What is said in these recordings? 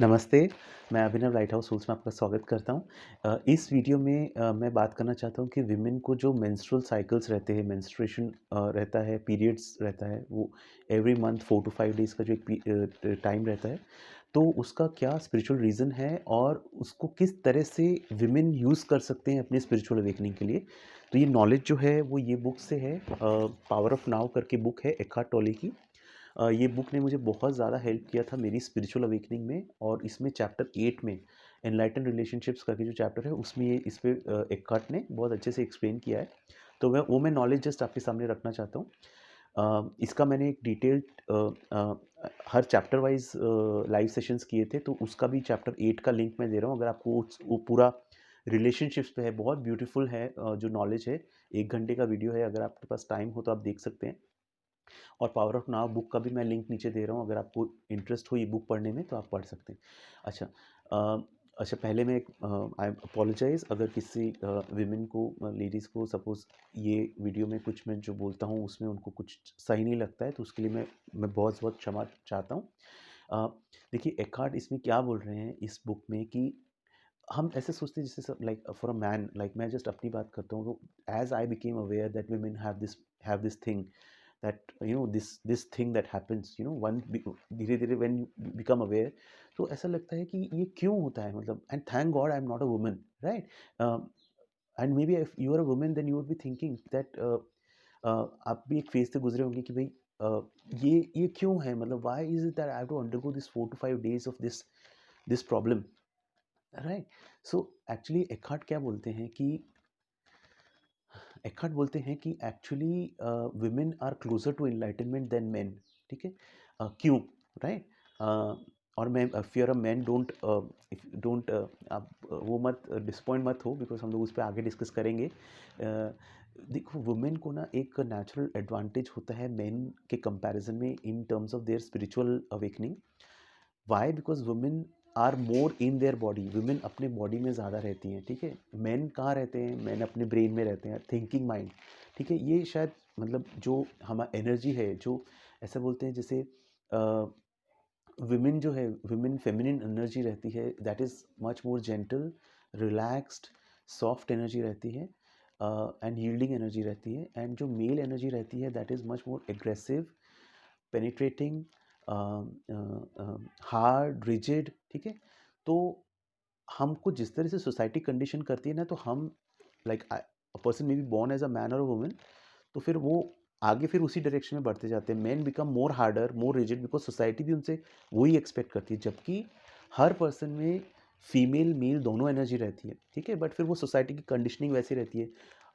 नमस्ते, मैं अभिनव light house tools में आपका स्वागत करता हूँ। इस वीडियो में मैं बात करना चाहता हूँ कि विमेन को जो मेंस्ट्रुअल साइकिल्स रहते हैं, मेंस्ट्रुएशन रहता है, पीरियड्स रहता है, वो एवरी मंथ 4 टू 5 डेज़ का जो एक टाइम रहता है, तो उसका क्या स्पिरिचुअल रीज़न है और उसको किस तरह से विमेन यूज़ कर सकते हैं अपनी स्पिरिचुअल अवेकनिंग के लिए। तो ये नॉलेज जो है वो ये बुक से है, पावर ऑफ नाउ करके बुक है एकार्ट टोले की। ये बुक ने मुझे बहुत ज़्यादा हेल्प किया था मेरी स्पिरिचुअल अवेकनिंग में, और इसमें चैप्टर 8 में एनलाइटन रिलेशनशिप्स करके जो चैप्टर है उसमें ये इस पे एकार्ट ने बहुत अच्छे से एक्सप्लेन किया है। तो मैं नॉलेज जस्ट आपके सामने रखना चाहता हूँ। इसका मैंने एक डिटेल्ड हर चैप्टर वाइज लाइव सेशंस किए थे, तो उसका भी चैप्टर 8 का लिंक मैं दे रहा हूँ। अगर आपको वो पूरा रिलेशनशिप्स पे है, बहुत ब्यूटीफुल है, जो नॉलेज है, 1 घंटे का वीडियो है। अगर आपके पास टाइम हो तो आप देख सकते हैं। और पावर ऑफ नाउ बुक का भी मैं लिंक नीचे दे रहा हूँ, अगर आपको इंटरेस्ट हो ये बुक पढ़ने में तो आप पढ़ सकते हैं। अच्छा, अच्छा, पहले मैं एक आई अपोलोजाइज़ अगर किसी विमेन को, लेडीज़ को सपोज़ ये वीडियो में कुछ मैं जो बोलता हूँ उसमें उनको कुछ सही नहीं लगता है, तो उसके लिए मैं बहुत बहुत क्षमा चाहता हूँ। अ, देखिए एकार्ट इसमें क्या बोल रहे हैं इस बुक में कि हम ऐसे सोचते हैं जैसे सब, like for a man, like मैं जस्ट अपनी बात करता हूँ, तो as I became aware that women have this thing, that this thing that happens, one धीरे धीरे when you become aware, तो ऐसा लगता है कि ये क्यों होता है, मतलब, and thank God I am not a woman, right. And maybe if you are a woman then you would be thinking that आप भी एक फेज से गुजरे होंगे कि भाई ये क्यों है, मतलब why is it that I have to undergo this 4 to 5 days of this problem, right. So actually Eckhart क्या बोलते हैं कि एकार्ट बोलते हैं कि actually women are closer to enlightenment than men. ठीक है, क्यों, राइट। और मैं if you are a man, don't आप वो मत डिसपॉइंट मत हो, बिकॉज हम लोग उस पर आगे डिस्कस करेंगे। देखो, वुमेन को ना एक नेचुरल एडवांटेज होता है मेन के कंपैरिजन में in terms of their spiritual awakening. Why? Because women are more in their body, women अपने बॉडी में ज़्यादा रहती हैं। ठीक है, मैन कहाँ रहते हैं, मैन अपने ब्रेन में रहते हैं, थिंकिंग माइंड। ठीक है, ये शायद मतलब जो हमारा एनर्जी है, जो ऐसा बोलते हैं जैसे वुमेन जो है, वुमेन फेमिनिन एनर्जी रहती है, that is much more gentle, relaxed, soft energy रहती है, एंड यील्डिंग एनर्जी रहती है। एंड जो मेल एनर्जी रहती है that is much more aggressive, penetrating, hard, rigid. ठीक है, तो हमको जिस तरह से सोसाइटी कंडीशन करती है ना, तो हम, like a person may be born as a man और अ वुमन, तो फिर वो आगे फिर उसी डायरेक्शन में बढ़ते जाते हैं। Main become more harder, more rigid, because society भी उनसे वही एक्सपेक्ट करती है, जबकि हर पर्सन में फीमेल मेल दोनों एनर्जी रहती है। ठीक है, बट फिर वो सोसाइटी की कंडीशनिंग वैसी रहती है।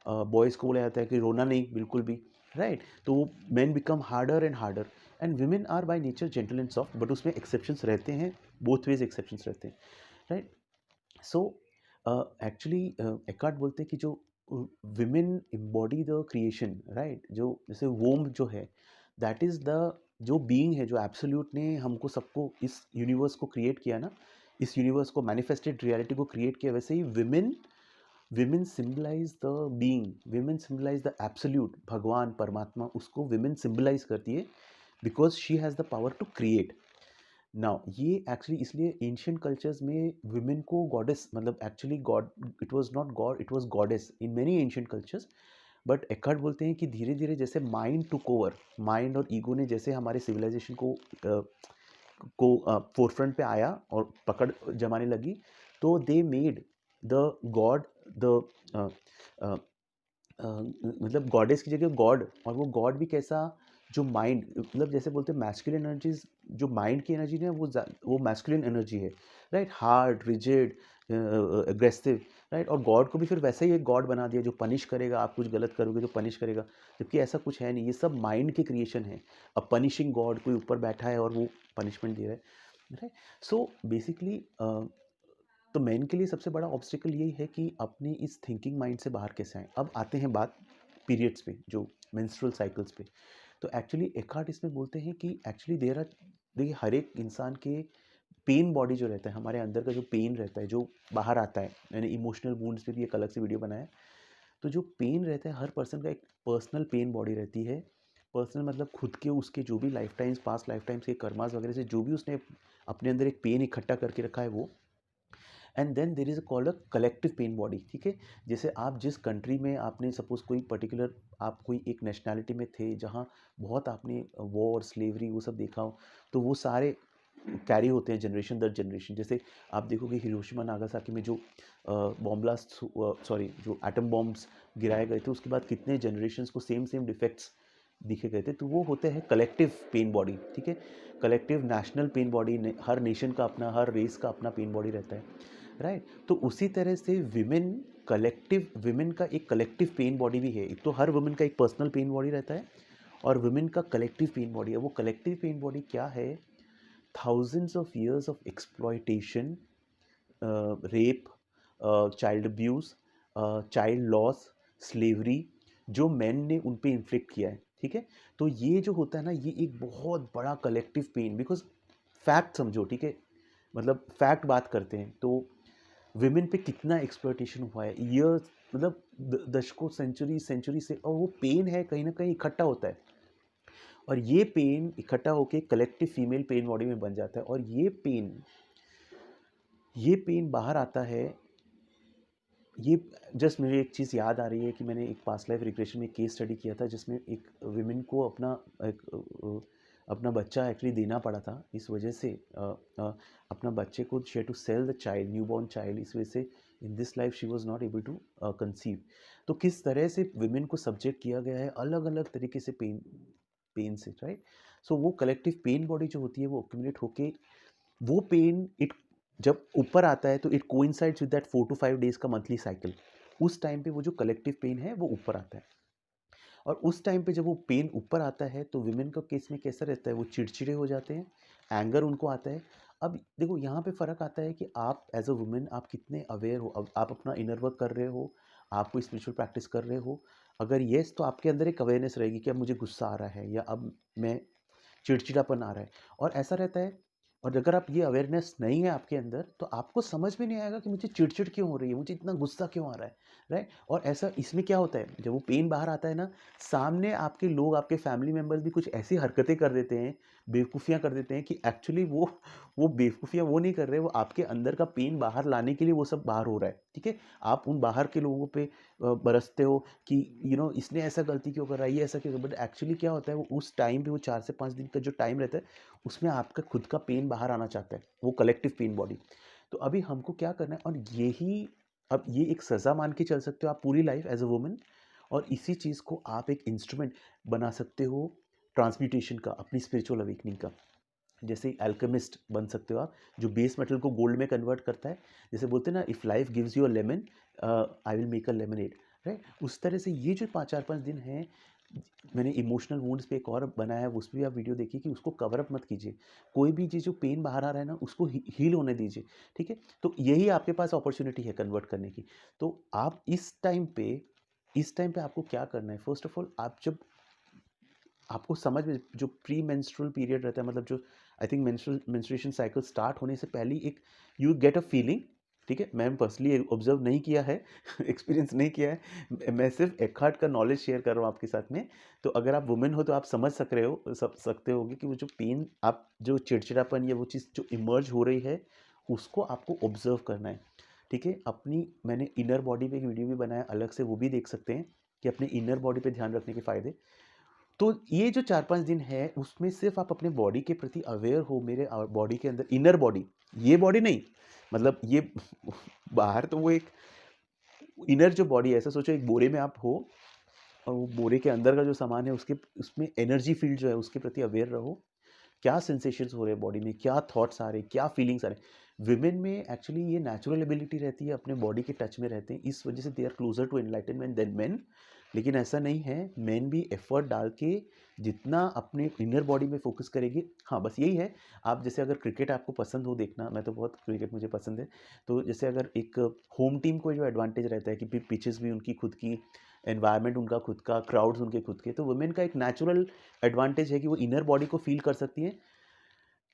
बॉयज़ को बोला जाता है कि रोना नहीं बिल्कुल भी, राइट। तो वो men become harder and harder, and women are by nature gentle and soft, but उसमें एक्सेप्शंस रहते हैं, बोथ वेज एक्सेप्शंस रहते हैं, राइट। सो एक्चुअली एकार्ट बोलते हैं कि जो women embody the creation, right, जो जैसे वोम जो है, दैट इज़ द जो बीइंग है, जो एब्सोल्यूट ने हमको सबको इस यूनिवर्स को क्रिएट किया ना, इस यूनिवर्स को मैनिफेस्टेड रियलिटी को क्रिएट किया, वैसे ही women, women symbolize the being, women symbolize the absolute, भगवान परमात्मा, उसको विमेन सिंबलाइज करती है, because she has the power to create. Now ये एक्चुअली इसलिए एंशियंट कल्चर्स में वुमेन को गॉडेस, मतलब actually god, it was not god, it was goddess in many ancient cultures. But Eckhart बोलते हैं कि धीरे धीरे जैसे माइंड टुक ओवर, माइंड और ईगो ने जैसे हमारे सिविलाइजेशन को फोरफ्रंट पे आया और पकड़ जमाने लगी, तो they made the God the मतलब गॉडेस की जगह गॉड। और वो गॉड भी कैसा, जो माइंड, मतलब जैसे बोलते हैं मैस्कुलिन एनर्जीज, जो माइंड की एनर्जी है वो मैस्कुलिन एनर्जी है, right, hard, rigid, aggressive, right. और गॉड को भी फिर वैसे ही एक गॉड बना दिया जो पनिश करेगा, आप कुछ गलत करोगे तो पनिश करेगा, जबकि ऐसा कुछ है नहीं, ये सब माइंड के क्रिएशन है। अब पनिशिंग गॉड, कोई ऊपर बैठा है और वो पनिशमेंट दे रहा है, राइट। सो बेसिकली तो मैन के लिए सबसे बड़ा ऑब्स्टिकल यही है कि अपनी इस थिंकिंग माइंड से बाहर कैसे आएँ। अब आते हैं बात पीरियड्स पे, जो मेंस्ट्रुअल साइकिल्स पे। तो एक्चुअली एकार्ट इसमें बोलते हैं कि एक्चुअली देखिए, हर एक इंसान के पेन बॉडी जो रहता है, हमारे अंदर का जो पेन रहता है, जो बाहर आता है, मैंने इमोशनल वुंड्स पे भी एक अलग से वीडियो बनाया है। तो जो पेन रहता है, हर पर्सन का एक पर्सनल पेन बॉडी रहती है, पर्सनल मतलब खुद के उसके जो भी life times, past life times के कर्मास वगैरह से जो भी उसने अपने अंदर एक पेन इकट्ठा करके रखा है वो। And then there is called a collective pain body, ठीक है। जैसे आप जिस कंट्री में आपने सपोज कोई पर्टिकुलर, आप कोई एक नेशनैलिटी में थे जहाँ बहुत आपने वॉर, स्लेवरी वो सब देखा हो, तो वो सारे कैरी होते हैं जनरेशन दर जनरेशन। जैसे आप देखोगे हिरोशिमा नागासाकी में जो बॉम्ब ब्लास्ट, सॉरी जो एटम बॉम्ब्स गिराए गए थे, उसके बाद कितने जनरेशन्स को सेम सेम डिफेक्ट्स दिखे गए थे। तो वो होते हैं कलेक्टिव पेन बॉडी, ठीक है। कलेक्टिव नेशनल पेन बॉडी, हर नेशन का अपना, हर रेस का अपना पेन बॉडी रहता है, राइट। तो उसी तरह से विमेन, कलेक्टिव विमेन का एक कलेक्टिव पेन बॉडी भी है। एक तो हर वुमेन का एक पर्सनल पेन बॉडी रहता है, और वुमेन का कलेक्टिव पेन बॉडी है। वो कलेक्टिव पेन बॉडी क्या है? thousands of years of exploitation, rape, child abuse, child loss, slavery, जो मैन ने उन पे इन्फ्लिक्ट किया है, ठीक है। तो ये जो होता है ना, ये एक बहुत बड़ा कलेक्टिव पेन, बिकॉज फैक्ट समझो, ठीक है, मतलब फैक्ट बात करते हैं तो विमेन पे कितना एक्सप्लॉयटेशन हुआ है, ईयर्स, मतलब दशकों, सेंचुरी सेंचुरी से, और वो पेन है कहीं ना कहीं इकट्ठा होता है, और ये पेन इकट्ठा होके कलेक्टिव फीमेल पेन बॉडी में बन जाता है। और ये पेन बाहर आता है। ये जस्ट मुझे एक चीज़ याद आ रही है कि मैंने एक पास्ट लाइफ रिग्रेशन में एक केस स्टडी किया था, जिसमें एक विमेन को अपना बच्चा एक्चुअली देना पड़ा था। इस वजह से अपना बच्चे को she had to sell the child, newborn child. इस वजह से in this life she was not able to conceive. तो किस तरह से विमेन को सब्जेक्ट किया गया है अलग अलग तरीके से पेन से, राइट। सो वो कलेक्टिव पेन बॉडी जो होती है वो एक्यूमुलेट होके, वो पेन इट जब ऊपर आता है तो it coincides with that 4 to 5 days का मंथली साइकिल। उस टाइम पे वो जो कलेक्टिव पेन है वो ऊपर आता है, और उस टाइम पे जब वो पेन ऊपर आता है तो विमेन का केस में कैसा रहता है, वो चिड़चिड़े हो जाते हैं, एंगर उनको आता है। अब देखो यहाँ पे फ़र्क आता है कि आप एज अ वुमेन आप कितने अवेयर हो, अब आप अपना इनर वर्क कर रहे हो, आप कोई स्पिरिचुअल प्रैक्टिस कर रहे हो। अगर येस, तो आपके अंदर एक अवेयरनेस रहेगी कि अब मुझे गुस्सा आ रहा है, या अब मैं चिड़चिड़ापन आ रहा है, और ऐसा रहता है। और अगर आप ये अवेयरनेस नहीं है आपके अंदर, तो आपको समझ में नहीं आएगा कि मुझे चिड़चिड़ क्यों हो रही है, मुझे इतना गुस्सा क्यों आ रहा है, राइट। और ऐसा इसमें क्या होता है, जब वो पेन बाहर आता है ना, सामने आपके लोग, आपके फैमिली मेम्बर्स भी कुछ ऐसी हरकतें कर देते हैं, बेवकूफ़ियाँ कर देते हैं, कि एक्चुअली वो बेवकूफ़ियाँ वो नहीं कर रहे, वो आपके अंदर का पेन बाहर लाने के लिए वो सब बाहर हो रहा है, ठीक है। आप उन बाहर के लोगों पे बरसते हो कि इसने ऐसा गलती क्यों कर रहा है, ये ऐसा क्यों कर, बट एक्चुअली क्या होता है, वो उस टाइम पे, वो 4 से 5 दिन का जो टाइम रहता है, उसमें आपका खुद का पेन बाहर आना चाहता है, वो कलेक्टिव पेन बॉडी। तो अभी हमको क्या करना है, और यही, अब ये एक सज़ा मान के चल सकते हो आप पूरी लाइफ एज अ वुमन, और इसी चीज़ को आप एक इंस्ट्रूमेंट बना सकते हो ट्रांसम्यूटेशन का, अपनी स्पिरिचुअल अवेकनिंग का। जैसे अल्केमिस्ट बन सकते हो आप, जो बेस मेटल को गोल्ड में कन्वर्ट करता है। जैसे बोलते हैं ना, if life gives you a lemon, I will make a lemonade, right. उस तरह से ये जो 4-5 दिन हैं, मैंने इमोशनल वुंड्स पे एक और बनाया है, उस पर भी आप वीडियो देखिए, कि उसको कवर अप मत कीजिए। कोई भी चीज़ जो पेन बाहर आ रहा है ना, उसको हील होने दीजिए, ठीक है। तो यही आपके पास अपॉर्चुनिटी है कन्वर्ट करने की। तो आप इस टाइम पे आपको क्या करना है, फर्स्ट ऑफ ऑल, आप जब आपको समझ में जो प्री मेंस्ट्रुअल पीरियड रहता है, मतलब जो I think menstruation cycle start होने से पहले एक यू गेट अ फीलिंग, ठीक है। मैं पर्सनली ऑब्जर्व नहीं किया है एक्सपीरियंस नहीं किया है, मैं सिर्फ एकार्ट का नॉलेज शेयर कर रहा हूँ आपके साथ में। तो अगर आप वुमेन हो तो आप समझ सकते होगे कि वो जो पेन, आप जो चिड़चिड़ापन या वो चीज़ जो इमर्ज हो रही है, उसको आपको ऑब्जर्व करना है, ठीक है। मैंने इनर बॉडी पे एक वीडियो भी बनाया अलग से, वो भी देख सकते हैं, कि अपने इनर बॉडी पे ध्यान रखने के फ़ायदे। तो ये जो 4-5 दिन है, उसमें सिर्फ आप अपने बॉडी के प्रति अवेयर हो, मेरे बॉडी के अंदर इनर बॉडी, ये बॉडी नहीं, मतलब ये बाहर तो वो एक इनर जो बॉडी है, ऐसा सोचो एक बोरे में आप हो, और वो बोरे के अंदर का जो सामान है, उसके उसमें एनर्जी फील्ड जो है, उसके प्रति अवेयर रहो। क्या सेंसेशंस हो रहे हैं बॉडी में, क्या थॉट्स आ रहे हैं, क्या फीलिंग्स आ रहे हैं। विमेन में एक्चुअली ये नेचुरल एबिलिटी रहती है, अपने बॉडी के टच में रहते हैं, इस वजह से they are closer to enlightenment than men. लेकिन ऐसा नहीं है, मेन भी एफर्ट डाल के जितना अपने इनर बॉडी में फोकस करेंगे। हाँ, बस यही है। आप जैसे अगर क्रिकेट आपको पसंद हो देखना, मैं तो बहुत क्रिकेट मुझे पसंद है, तो जैसे अगर एक होम टीम को जो एडवांटेज रहता है कि पिचेस भी उनकी खुद की, एनवायरनमेंट उनका खुद का, क्राउड्स उनके खुद के, तो वुमेन का एक नेचुरल एडवांटेज है कि वो इनर बॉडी को फील कर सकती हैं,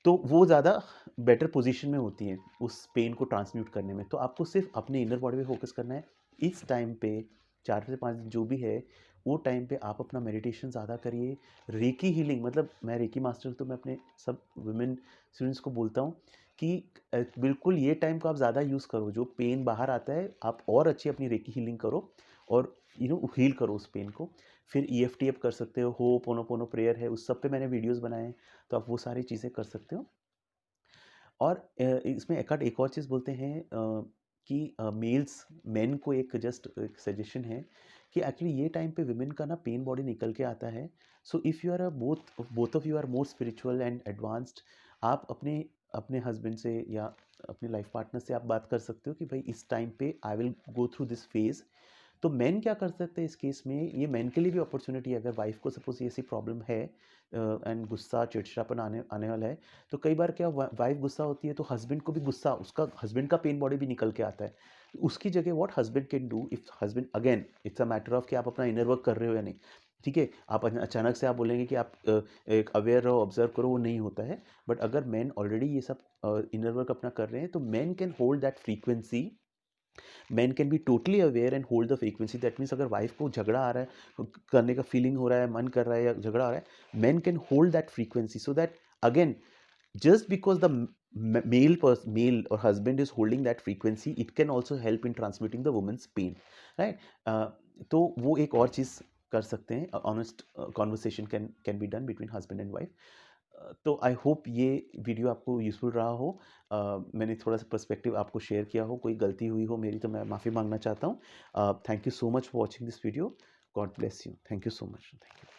तो वो ज़्यादा बेटर पोजीशन में होती हैं उस पेन को ट्रांसम्यूट करने में। तो आपको सिर्फ अपने इनर बॉडी पे फोकस करना है इस टाइम पे, 4 से 5 दिन जो भी है, वो टाइम पे आप अपना मेडिटेशन ज़्यादा करिए। रेकी हीलिंग मतलब मैं रेकी मास्टर तो मैं अपने सब वुमेन स्टूडेंट्स को बोलता हूँ कि बिल्कुल ये टाइम को आप ज़्यादा यूज़ करो, जो पेन बाहर आता है आप और अच्छी अपनी रेकी हीलिंग करो और हील करो उस पेन को। फिर ईएफटी आप कर सकते हो, होपोनोपोनो प्रेयर है, उस सब पे मैंने वीडियोस बनाए हैं, तो आप वो सारी चीज़ें कर सकते हो। और इसमें एक और चीज़ बोलते हैं कि मेल्स मेन को एक जस्ट एक सजेशन है कि एक्चुअली ये टाइम पे वुमेन का ना पेन बॉडी निकल के आता है। So if you are both of you are more spiritual and advanced, आप अपने अपने हस्बैंड से या अपने लाइफ पार्टनर से आप बात कर सकते हो कि भाई इस टाइम पे I will go through this phase. तो मेन क्या कर सकते हैं इस केस में, ये मेन के लिए भी अपॉर्चुनिटी है। अगर वाइफ को सपोज ये ऐसी प्रॉब्लम है एंड गुस्सा चिड़चिड़ापन आने आने वाला है, तो कई बार क्या वाइफ गुस्सा होती है तो हस्बैंड को भी गुस्सा, उसका हस्बैंड का पेन बॉडी भी निकल के आता है। उसकी जगह what husband can do, if husband again it's a matter of कि आप अपना इनर वर्क कर रहे हो या नहीं। ठीक है, आप अचानक से आप बोलेंगे कि आप एक अवेयर रहो, ऑब्जर्व करो, वो नहीं होता है। बट अगर मैन ऑलरेडी ये सब इनर वर्क अपना कर रहे हैं, तो man can hold that frequency. Man can be totally aware and hold the frequency. That means अगर वाइफ को झगड़ा आ रहा है, करने का फीलिंग हो रहा है, मन कर रहा है या झगड़ा आ रहा है, man can hold that frequency so that again just because the male or husband is holding that frequency, it can also help in transmitting the woman's pain, right? तो वो एक और चीज़ कर सकते हैं, honest conversation can be done between husband and wife. तो I hope ये video आपको यूज़फुल रहा हो। मैंने थोड़ा सा पर्सपेक्टिव आपको शेयर किया हो, कोई गलती हुई हो मेरी तो मैं माफ़ी मांगना चाहता हूँ। Thank you so much for watching this video. God bless you. Thank you so much. Thank you.